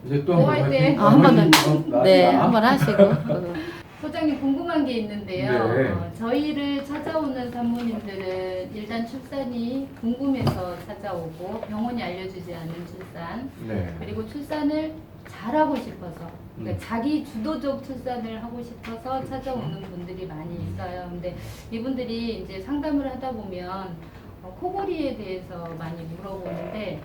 이제 또 뭐 한번 할 때? 한번 네, 나왔다. 한번 하시고. 소장님 궁금한 게 있는데요. 네. 저희를 찾아오는 산모님들은 일단 출산이 궁금해서 찾아오고 병원이 알려주지 않은 출산 네. 그리고 출산을 잘하고 싶어서 그러니까 자기 주도적 출산을 하고 싶어서 찾아오는 분들이 많이 있어요. 근데 이분들이 이제 상담을 하다 보면 코골이에 대해서 많이 물어보는데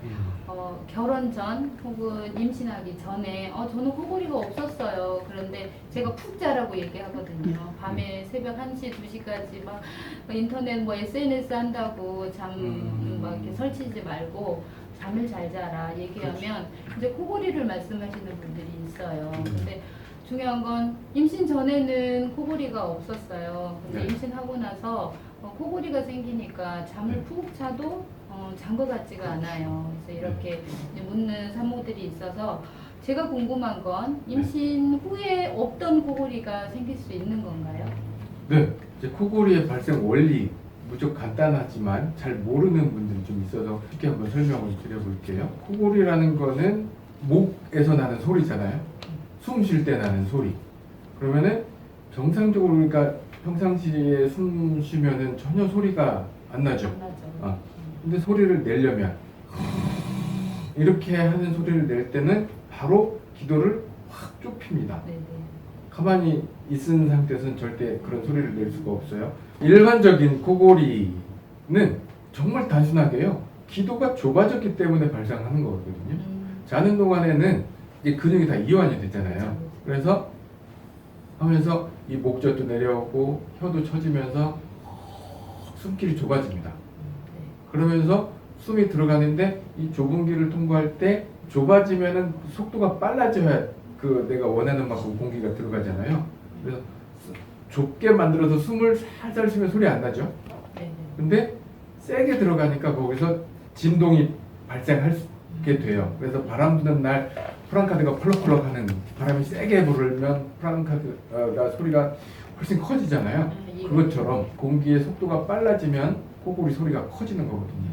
결혼 전 혹은 임신하기 전에 저는 코골이가 없었어요. 그런데 제가 푹 자라고 얘기하거든요. 밤에 새벽 1시, 2시까지 막 인터넷 뭐 SNS 한다고 잠 막 이렇게 설치지 말고 잠을 잘 자라 얘기하면 이제 코골이를 말씀하시는 분들이 있어요. 근데 중요한 건 임신 전에는 코골이가 없었어요. 근데 네. 임신하고 나서 코골이가 생기니까 잠을 푹 자도 잔 것 같지가 않아요. 그래서 이렇게 이제 묻는 산모들이 있어서 제가 궁금한 건 임신 후에 없던 코골이가 생길 수 있는 건가요? 네. 이제 코골이의 발생 원리 무척 간단하지만 잘 모르는 분들이 좀 있어서 쉽게 한번 설명을 드려볼게요. 코골이라는 거는 목에서 나는 소리잖아요. 숨 쉴 때 나는 소리. 그러면은 정상적으로 그러니까 평상시에 숨 쉬면은 전혀 소리가 안 나죠. 안 나죠. 근데 소리를 내려면 이렇게 하는 소리를 낼 때는 바로 기도를 확 좁힙니다. 네네. 가만히 있은 상태에서는 절대 그런 소리를 낼 수가 없어요. 일반적인 코골이는 정말 단순하게요. 기도가 좁아졌기 때문에 발생하는 거거든요. 자는 동안에는 이제 근육이 다 이완이 되잖아요. 그래서 하면서 이 목젖도 내려오고 혀도 처지면서 숨길이 좁아집니다. 그러면서 숨이 들어가는데 이 좁은 길을 통과할 때 좁아지면은 속도가 빨라져야 그 내가 원하는 만큼 공기가 들어가잖아요. 그래서 좁게 만들어서 숨을 살살 쉬면 소리 안 나죠. 근데 세게 들어가니까 거기서 진동이 발생하게 돼요. 그래서 바람 부는 날 프랑카드가 펄럭펄럭 하는 바람이 세게 불면 프랑카드가 소리가 훨씬 커지잖아요. 그것처럼 공기의 속도가 빨라지면 코골이 소리가 커지는 거거든요.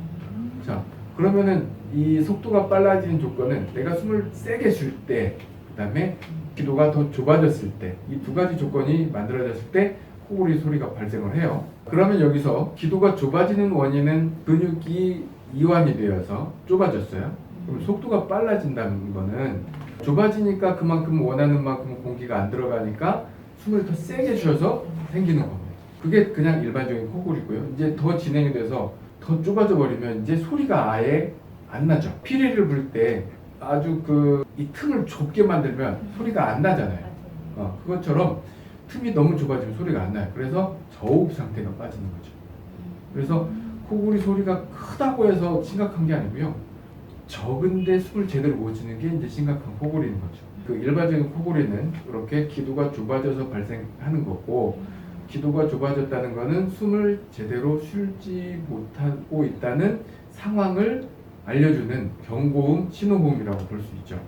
자, 그러면은 이 속도가 빨라지는 조건은 내가 숨을 세게 쉴 때, 그 다음에 기도가 더 좁아졌을 때, 이 두 가지 조건이 만들어졌을 때 코골이 소리가 발생을 해요. 그러면 여기서 기도가 좁아지는 원인은 근육이 이완이 되어서 좁아졌어요. 그럼 속도가 빨라진다는 거는 좁아지니까 그만큼 원하는 만큼 공기가 안 들어가니까 숨을 더 세게 쉬어서 생기는 겁니다. 그게 그냥 일반적인 코골이고요. 이제 더 진행이 돼서 더 좁아져 버리면 이제 소리가 아예 안 나죠. 피리를 불 때 아주 이 틈을 좁게 만들면 소리가 안 나잖아요. 그것처럼 틈이 너무 좁아지면 소리가 안 나요. 그래서 저흡 상태가 빠지는 거죠. 그래서 코골이 소리가 크다고 해서 심각한 게 아니고요. 적은데 숨을 제대로 못 쉬는 게 이제 심각한 코골이인 거죠. 그 일반적인 코골이는 이렇게 기도가 좁아져서 발생하는 거고, 기도가 좁아졌다는 것은 숨을 제대로 쉬지 못하고 있다는 상황을 알려주는 경고음, 신호음이라고 볼 수 있죠.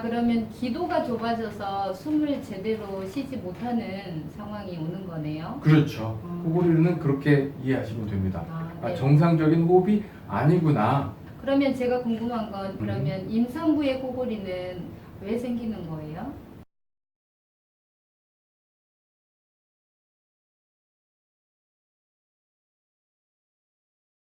그러면 기도가 좁아져서 숨을 제대로 쉬지 못하는 상황이 오는 거네요. 그렇죠. 코골이는 그렇게 이해하시면 됩니다. 네. 정상적인 호흡이 아니구나. 그러면 제가 궁금한 건 그러면 임산부의 코골이는 왜 생기는 거예요?